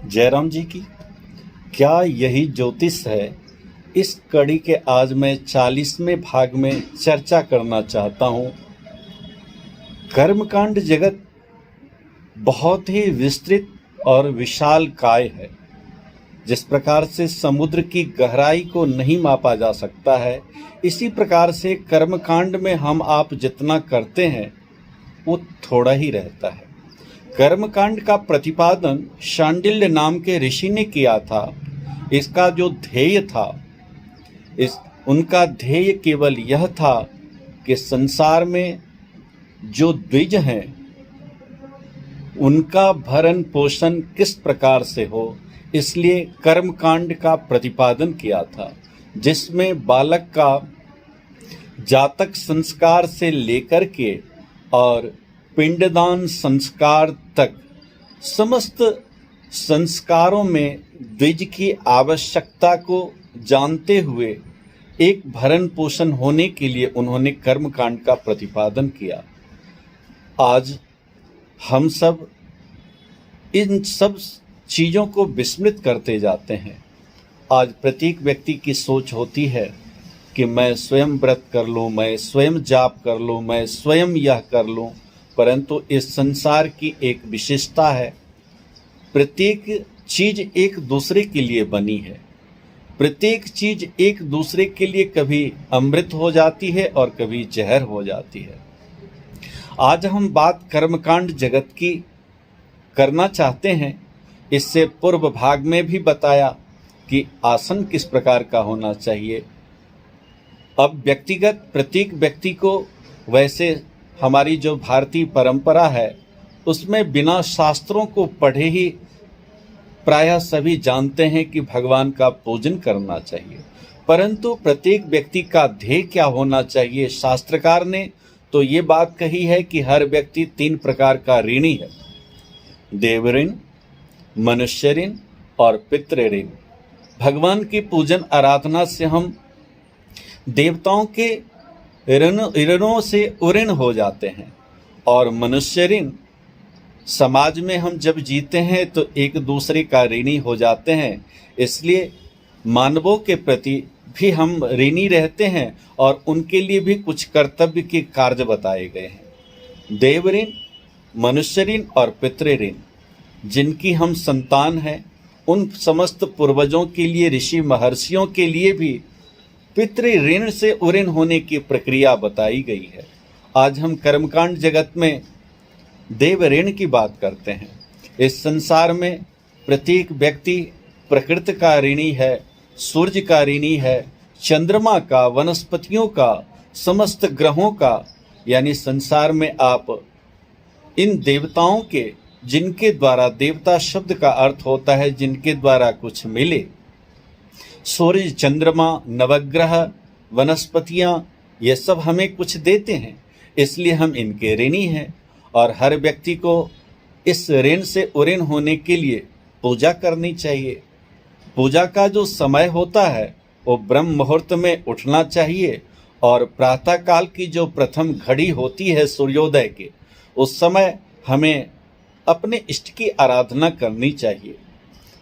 जयराम जी की क्या यही ज्योतिष है? इस कड़ी के आज मैं 40वें भाग में चर्चा करना चाहता हूँ। कर्मकांड जगत बहुत ही विस्तृत और विशाल काय है। जिस प्रकार से समुद्र की गहराई को नहीं मापा जा सकता है, इसी प्रकार से कर्मकांड में हम आप जितना करते हैं वो थोड़ा ही रहता है। कर्मकांड का प्रतिपादन शांडिल्य नाम के ऋषि ने किया था। इसका जो ध्येय था, उनका ध्येय केवल यह था कि संसार में जो द्विज हैं उनका भरण पोषण किस प्रकार से हो, इसलिए कर्मकांड का प्रतिपादन किया था, जिसमें बालक का जातक संस्कार से लेकर के और पिंडदान संस्कार तक समस्त संस्कारों में द्विज की आवश्यकता को जानते हुए एक भरण पोषण होने के लिए उन्होंने कर्मकांड का प्रतिपादन किया। आज हम सब इन सब चीज़ों को विस्मृत करते जाते हैं। आज प्रत्येक व्यक्ति की सोच होती है कि मैं स्वयं व्रत कर लूँ, मैं स्वयं जाप कर लूँ, मैं स्वयं यह कर लूँ, परंतु इस संसार की एक विशेषता है, प्रत्येक चीज़ एक दूसरे के लिए बनी है। प्रत्येक चीज़ एक दूसरे के लिए कभी अमृत हो जाती है और कभी जहर हो जाती है। आज हम बात कर्मकांड जगत की करना चाहते हैं। इससे पूर्व भाग में भी बताया कि आसन किस प्रकार का होना चाहिए। अब व्यक्तिगत प्रत्येक व्यक्ति को, वैसे हमारी जो भारतीय परंपरा है उसमें बिना शास्त्रों को पढ़े ही प्रायः सभी जानते हैं कि भगवान का पूजन करना चाहिए, परंतु प्रत्येक व्यक्ति का ध्येय क्या होना चाहिए। शास्त्रकार ने तो ये बात कही है कि हर व्यक्ति 3 प्रकार का ऋणी है, देव ऋण, मनुष्य ऋण और पितृ ऋण। भगवान की पूजन आराधना से हम देवताओं के ऋणों से उऋण हो जाते हैं, और मनुष्य ऋण समाज में हम जब जीते हैं तो एक दूसरे का ऋणी हो जाते हैं। इसलिए मानवों के प्रति भी हम ऋणी रहते हैं और उनके लिए भी कुछ कर्तव्य के कार्य बताए गए हैं। देव ऋण, मनुष्य ऋण और पितृ ऋण, जिनकी हम संतान हैं, उन समस्त पूर्वजों के लिए, ऋषि महर्षियों के लिए भी पितृ ऋण से उऋण होने की प्रक्रिया बताई गई है। आज हम कर्मकांड जगत में देव ऋण की बात करते हैं। इस संसार में प्रत्येक व्यक्ति प्रकृति का ऋणी है, सूर्य का ऋणी है, चंद्रमा का, वनस्पतियों का, समस्त ग्रहों का, यानी संसार में आप इन देवताओं के, जिनके द्वारा, देवता शब्द का अर्थ होता है जिनके द्वारा कुछ मिले, सूर्य, चंद्रमा, नवग्रह, वनस्पतियां, ये सब हमें कुछ देते हैं, इसलिए हम इनके ऋणी हैं। और हर व्यक्ति को इस ऋण से उऋण होने के लिए पूजा करनी चाहिए। पूजा का जो समय होता है वो ब्रह्म मुहूर्त में उठना चाहिए, और प्रातः काल की जो प्रथम घड़ी होती है सूर्योदय के, उस समय हमें अपने इष्ट की आराधना करनी चाहिए।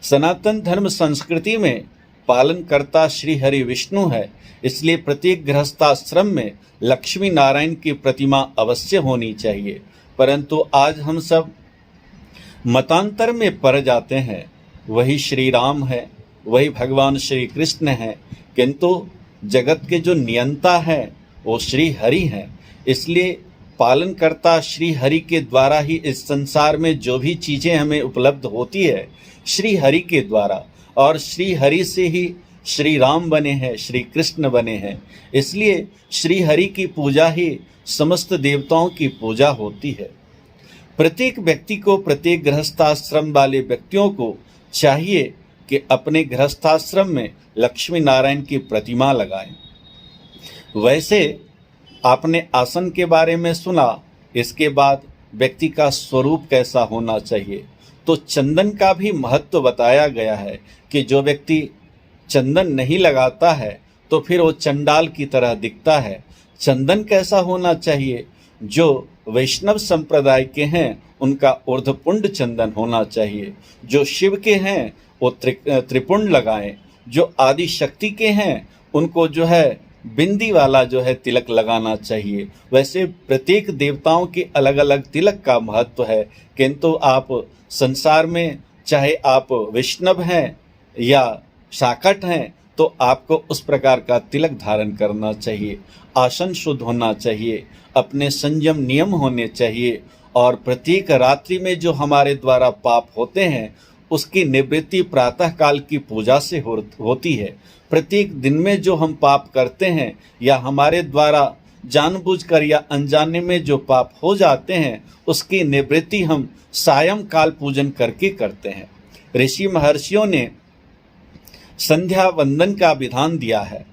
सनातन धर्म संस्कृति में पालनकर्ता श्री हरि विष्णु है, इसलिए प्रत्येक गृहस्थाश्रम में लक्ष्मी नारायण की प्रतिमा अवश्य होनी चाहिए। परंतु आज हम सब मतांतर में पड़ जाते हैं। वही श्री राम है, वही भगवान श्री कृष्ण है, किंतु जगत के जो नियंता हैं वो श्री हरि हैं। इसलिए पालनकर्ता श्री हरि के द्वारा ही इस संसार में जो भी चीज़ें हमें उपलब्ध होती है, श्री हरि के द्वारा, और श्री हरि से ही श्री राम बने हैं, श्री कृष्ण बने हैं। इसलिए श्री हरि की पूजा ही समस्त देवताओं की पूजा होती है। प्रत्येक व्यक्ति को, प्रत्येक गृहस्थाश्रम वाले व्यक्तियों को चाहिए कि अपने गृहस्थाश्रम में लक्ष्मी नारायण की प्रतिमा लगाएं। वैसे आपने आसन के बारे में सुना, इसके बाद व्यक्ति का स्वरूप कैसा होना चाहिए, तो चंदन का भी महत्व बताया गया है कि जो व्यक्ति चंदन नहीं लगाता है तो फिर वो चंडाल की तरह दिखता है। चंदन कैसा होना चाहिए? जो वैष्णव संप्रदाय के हैं उनका ऊर्ध्वपुंड चंदन होना चाहिए। जो शिव के हैं वो त्रिपुंड लगाएं, जो आदि शक्ति के हैं उनको जो है बिंदी वाला जो है तिलक लगाना चाहिए। वैसे प्रत्येक देवताओं के अलग अलग तिलक का महत्व है, किंतु आप संसार में चाहे आप वैष्णव हैं या शाकट हैं तो आपको उस प्रकार का तिलक धारण करना चाहिए। आसन शुद्ध होना चाहिए, अपने संयम नियम होने चाहिए, और प्रत्येक रात्रि में जो हमारे द्वारा पाप होते हैं उसकी निवृत्ति प्रातः काल की पूजा से होती है। प्रत्येक दिन में जो हम पाप करते हैं या हमारे द्वारा जानबूझकर या अनजाने में जो पाप हो जाते हैं उसकी निवृत्ति हम सायंकाल पूजन करके करते हैं। ऋषि महर्षियों ने संध्या वंदन का विधान दिया है।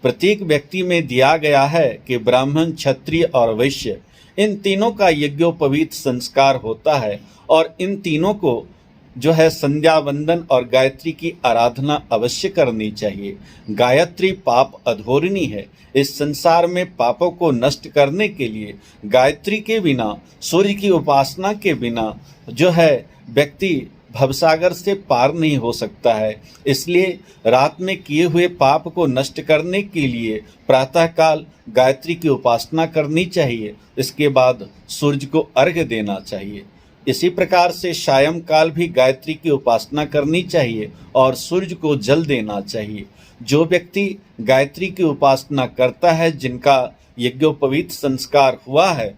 प्रत्येक व्यक्ति में दिया गया है कि ब्राह्मण, क्षत्रिय और वैश्य इन तीनों का यज्ञोपवीत संस्कार होता है, और इन तीनों को जो है संध्या वंदन और गायत्री की आराधना अवश्य करनी चाहिए। गायत्री पाप अधोरिणी है। इस संसार में पापों को नष्ट करने के लिए गायत्री के बिना, सूर्य की उपासना के बिना जो है व्यक्ति भवसागर से पार नहीं हो सकता है। इसलिए रात में किए हुए पाप को नष्ट करने के लिए प्रातःकाल गायत्री की उपासना करनी चाहिए। इसके बाद सूर्य को अर्घ्य देना चाहिए। इसी प्रकार से सायंकाल भी गायत्री की उपासना करनी चाहिए और सूर्य को जल देना चाहिए। जो व्यक्ति गायत्री की उपासना करता है, जिनका यज्ञोपवीत संस्कार हुआ है,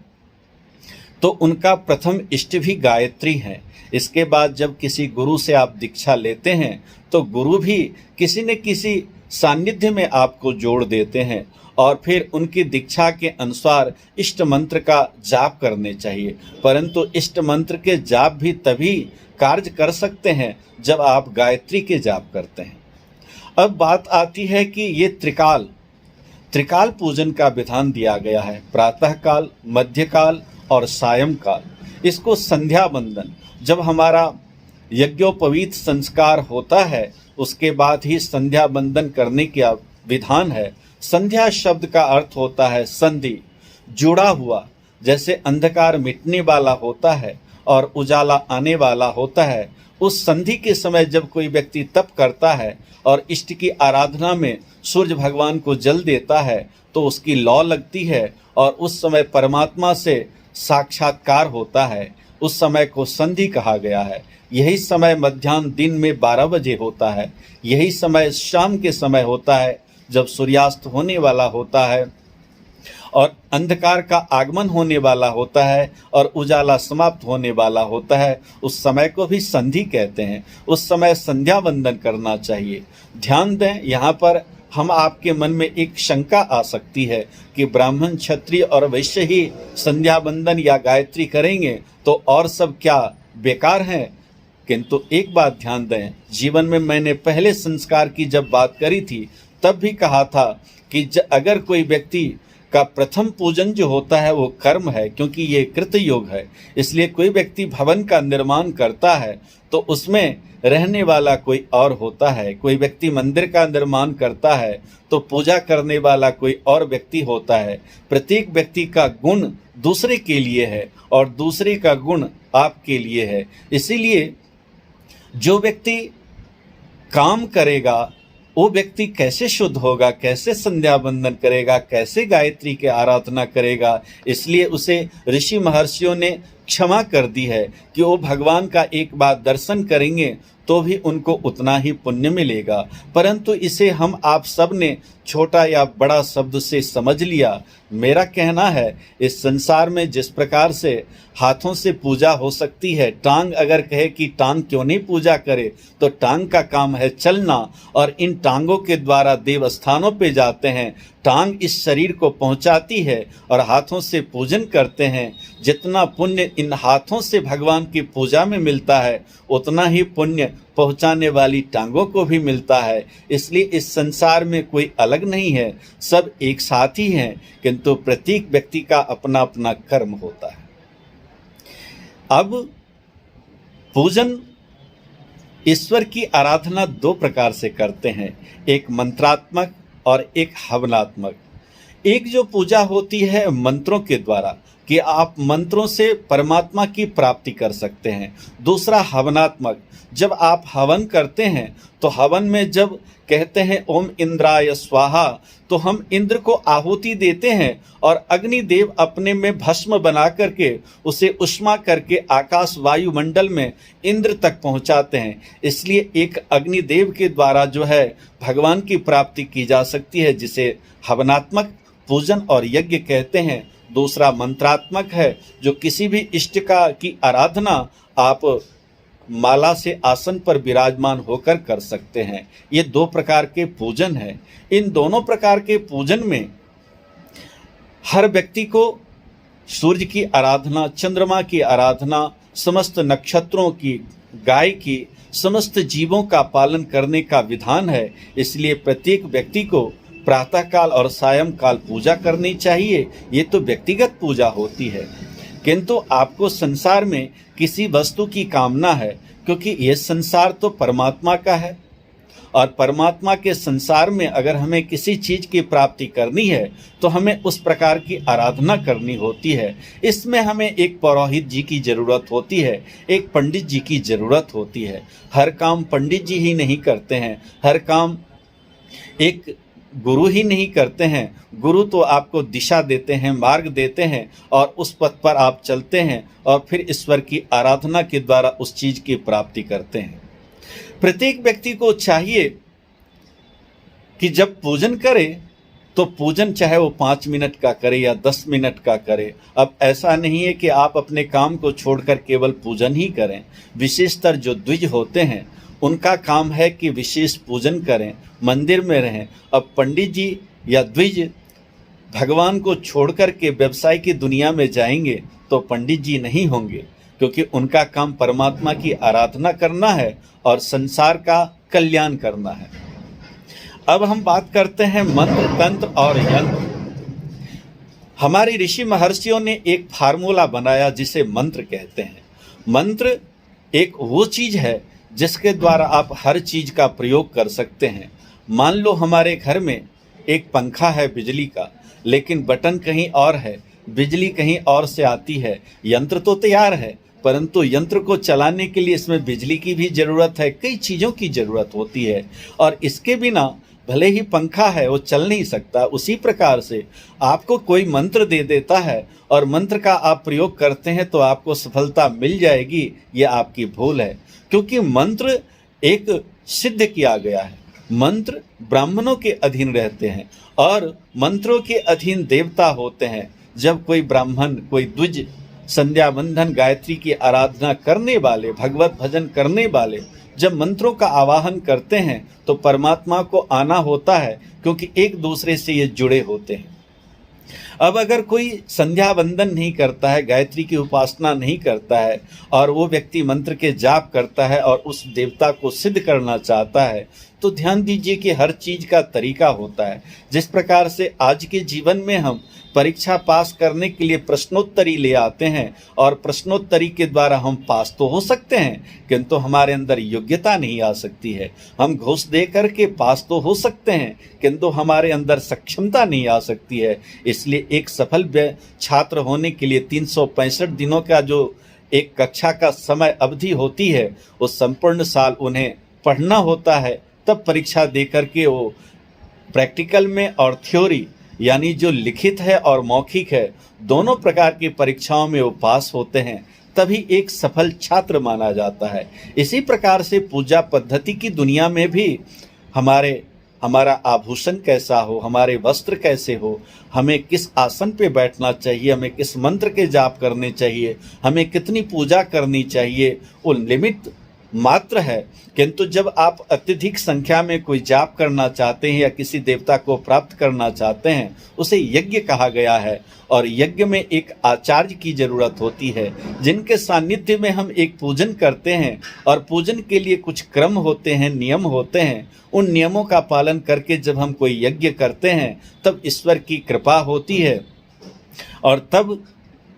तो उनका प्रथम इष्ट भी गायत्री है। इसके बाद जब किसी गुरु से आप दीक्षा लेते हैं तो गुरु भी किसी न किसी सानिध्य में आपको जोड़ देते हैं, और फिर उनकी दीक्षा के अनुसार इष्ट मंत्र का जाप करने चाहिए। परंतु इष्ट मंत्र के जाप भी तभी कार्य कर सकते हैं जब आप गायत्री के जाप करते हैं। अब बात आती है कि ये त्रिकाल पूजन का विधान दिया गया है, प्रातःकाल, मध्यकाल और सायंकाल। इसको संध्या वंदन, जब हमारा यज्ञोपवीत संस्कार होता है उसके बाद ही संध्या वंदन करने का विधान है। संध्या शब्द का अर्थ होता है संधि, जुड़ा हुआ। जैसे अंधकार मिटने वाला होता है और उजाला आने वाला होता है, उस संधि के समय जब कोई व्यक्ति तप करता है और इष्ट की आराधना में सूर्य भगवान को जल देता है तो उसकी लौ लगती है और उस समय परमात्मा से साक्षात्कार होता है। उस समय को संधि कहा गया है। यही समय मध्याह्न दिन में 12 बजे होता है। यही समय शाम के समय होता है जब सूर्यास्त होने वाला होता है और अंधकार का आगमन होने वाला होता है और उजाला समाप्त होने वाला होता है। उस समय को भी संधि कहते हैं। उस समय संध्या वंदन करना चाहिए। ध्यान दें, यहाँ पर हम आपके मन में एक शंका आ सकती है कि ब्राह्मण, क्षत्रिय और वैश्य ही संध्या वंदन या गायत्री करेंगे तो और सब क्या बेकार हैं? किंतु एक बात ध्यान दें, जीवन में मैंने पहले संस्कार की जब बात करी थी तब भी कहा था कि अगर कोई व्यक्ति का प्रथम पूजन जो होता है वो कर्म है, क्योंकि ये कृत योग है। इसलिए कोई व्यक्ति भवन का निर्माण करता है तो उसमें रहने वाला कोई और होता है। कोई व्यक्ति मंदिर का निर्माण करता है तो पूजा करने वाला कोई और व्यक्ति होता है। प्रत्येक व्यक्ति का गुण दूसरे के लिए है और दूसरे का गुण आपके लिए है। इसीलिए जो व्यक्ति काम करेगा वो व्यक्ति कैसे शुद्ध होगा, कैसे संध्या वंदन करेगा, कैसे गायत्री की आराधना करेगा। इसलिए उसे ऋषि महर्षियों ने क्षमा कर दी है कि वो भगवान का एक बार दर्शन करेंगे तो भी उनको उतना ही पुण्य मिलेगा। परंतु इसे हम आप सब ने छोटा या बड़ा शब्द से समझ लिया। मेरा कहना है, इस संसार में जिस प्रकार से हाथों से पूजा हो सकती है, टांग अगर कहे कि टांग क्यों नहीं पूजा करे, तो टांग का काम है चलना और इन टांगों के द्वारा देव स्थानों पे जाते हैं। टांग इस शरीर को पहुंचाती है और हाथों से पूजन करते हैं। जितना पुण्य इन हाथों से भगवान की पूजा में मिलता है उतना ही पुण्य पहुंचाने वाली टांगों को भी मिलता है। इसलिए इस संसार में कोई अलग नहीं है, सब एक साथ ही हैं, किंतु प्रत्येक व्यक्ति का अपना अपना कर्म होता है। अब पूजन, ईश्वर की आराधना दो प्रकार से करते हैं, एक मंत्रात्मक और एक हवनात्मक। एक जो पूजा होती है मंत्रों के द्वारा, कि आप मंत्रों से परमात्मा की प्राप्ति कर सकते हैं। दूसरा हवनात्मक, जब आप हवन करते हैं तो हवन में जब कहते हैं ओम इंद्राय स्वाहा, तो हम इंद्र को आहुति देते हैं और अग्निदेव अपने में भस्म बना करके उसे उष्मा करके आकाश वायुमंडल में इंद्र तक पहुंचाते हैं। इसलिए एक अग्निदेव के द्वारा जो है भगवान की प्राप्ति की जा सकती है, जिसे हवनात्मक पूजन और यज्ञ कहते हैं। दूसरा मंत्रात्मक है, जो किसी भी इष्ट की आराधना आप माला से आसन पर विराजमान होकर कर सकते हैं। ये दो प्रकार के पूजन हैं। इन दोनों प्रकार के पूजन में हर व्यक्ति को सूर्य की आराधना, चंद्रमा की आराधना, समस्त नक्षत्रों की, गाय की, समस्त जीवों का पालन करने का विधान है। इसलिए प्रत्येक व्यक्ति को प्रातःकाल और सायंकाल पूजा करनी चाहिए। ये तो व्यक्तिगत पूजा होती है, किंतु आपको संसार में किसी वस्तु की कामना है, क्योंकि ये संसार तो परमात्मा का है और परमात्मा के संसार में अगर हमें किसी चीज़ की प्राप्ति करनी है तो हमें उस प्रकार की आराधना करनी होती है। इसमें हमें एक पुरोहित जी की ज़रूरत होती है, एक पंडित जी की ज़रूरत होती है। हर काम पंडित जी ही नहीं करते हैं, हर काम एक गुरु ही नहीं करते हैं। गुरु तो आपको दिशा देते हैं, मार्ग देते हैं और उस पथ पर आप चलते हैं और फिर ईश्वर की आराधना के द्वारा उस चीज़ की प्राप्ति करते हैं। प्रत्येक व्यक्ति को चाहिए कि जब पूजन करे तो पूजन चाहे वो 5 मिनट का करे या 10 मिनट का करे। अब ऐसा नहीं है कि आप अपने काम को छोड़कर केवल पूजन ही करें। विशेषतर जो द्विज होते हैं उनका काम है कि विशेष पूजन करें, मंदिर में रहें। अब पंडित जी या द्विज भगवान को छोड़कर के व्यवसाय की दुनिया में जाएंगे तो पंडित जी नहीं होंगे, क्योंकि उनका काम परमात्मा की आराधना करना है और संसार का कल्याण करना है। अब हम बात करते हैं मंत्र, तंत्र और यंत्र। हमारे ऋषि महर्षियों ने एक फार्मूला बनाया जिसे मंत्र कहते हैं। मंत्र एक वो चीज़ है जिसके द्वारा आप हर चीज़ का प्रयोग कर सकते हैं। मान लो हमारे घर में एक पंखा है बिजली का, लेकिन बटन कहीं और है, बिजली कहीं और से आती है। यंत्र तो तैयार है, परंतु यंत्र को चलाने के लिए इसमें बिजली की भी ज़रूरत है, कई चीज़ों की ज़रूरत होती है और इसके बिना भले ही पंखा है वो चल नहीं सकता। उसी प्रकार से आपको कोई मंत्र दे देता है और मंत्र का आप प्रयोग करते हैं तो आपको सफलता मिल जाएगी, ये आपकी भूल है। क्योंकि मंत्र एक सिद्ध किया गया है। मंत्र ब्राह्मणों के अधीन रहते हैं और मंत्रों के अधीन देवता होते हैं। जब कोई ब्राह्मण, कोई द्विज संध्या बंधन गायत्री की आराधना करने वाले, भगवत भजन करने वाले जब मंत्रों का आवाहन करते हैं तो परमात्मा को आना होता है, क्योंकि एक दूसरे से ये जुड़े होते हैं। अब अगर कोई संध्या वंदन नहीं करता है, गायत्री की उपासना नहीं करता है और वो व्यक्ति मंत्र के जाप करता है और उस देवता को सिद्ध करना चाहता है, तो ध्यान दीजिए कि हर चीज़ का तरीका होता है। जिस प्रकार से आज के जीवन में हम परीक्षा पास करने के लिए प्रश्नोत्तरी ले आते हैं और प्रश्नोत्तरी के द्वारा हम पास तो हो सकते हैं, किंतु हमारे अंदर योग्यता नहीं आ सकती है। हम घूस दे करके पास तो हो सकते हैं, किंतु हमारे अंदर सक्षमता नहीं आ सकती है। इसलिए एक सफल छात्र होने के लिए 365 दिनों का जो एक कक्षा का समय अवधि होती है, उस संपूर्ण साल उन्हें पढ़ना होता है। तब परीक्षा दे करके वो प्रैक्टिकल में और थ्योरी यानी जो लिखित है और मौखिक है, दोनों प्रकार की परीक्षाओं में वो पास होते हैं, तभी एक सफल छात्र माना जाता है। इसी प्रकार से पूजा पद्धति की दुनिया में भी हमारा आभूषण कैसा हो, हमारे वस्त्र कैसे हो, हमें किस आसन पे बैठना चाहिए, हमें किस मंत्र के जाप करने चाहिए, हमें कितनी पूजा करनी चाहिए, वो लिमिट मात्र है। किंतु जब आप अत्यधिक संख्या में कोई जाप करना चाहते हैं या किसी देवता को प्राप्त करना चाहते हैं, उसे यज्ञ कहा गया है और यज्ञ में एक आचार्य की जरूरत होती है, जिनके सानिध्य में हम एक पूजन करते हैं और पूजन के लिए कुछ क्रम होते हैं, नियम होते हैं। उन नियमों का पालन करके जब हम कोई यज्ञ करते हैं तब ईश्वर की कृपा होती है और तब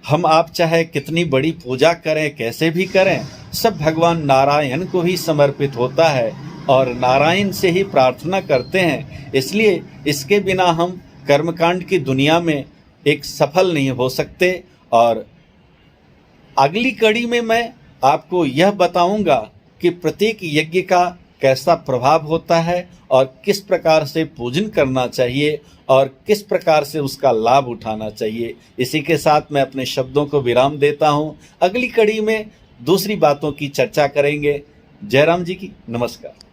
हम आप चाहे कितनी बड़ी पूजा करें, कैसे भी करें, सब भगवान नारायण को ही समर्पित होता है और नारायण से ही प्रार्थना करते हैं। इसलिए इसके बिना हम कर्मकांड की दुनिया में एक सफल नहीं हो सकते और अगली कड़ी में मैं आपको यह बताऊंगा कि प्रत्येक यज्ञ का कैसा प्रभाव होता है और किस प्रकार से पूजन करना चाहिए और किस प्रकार से उसका लाभ उठाना चाहिए। इसी के साथ मैं अपने शब्दों को विराम देता हूं। अगली कड़ी में दूसरी बातों की चर्चा करेंगे। जयराम जी की नमस्कार।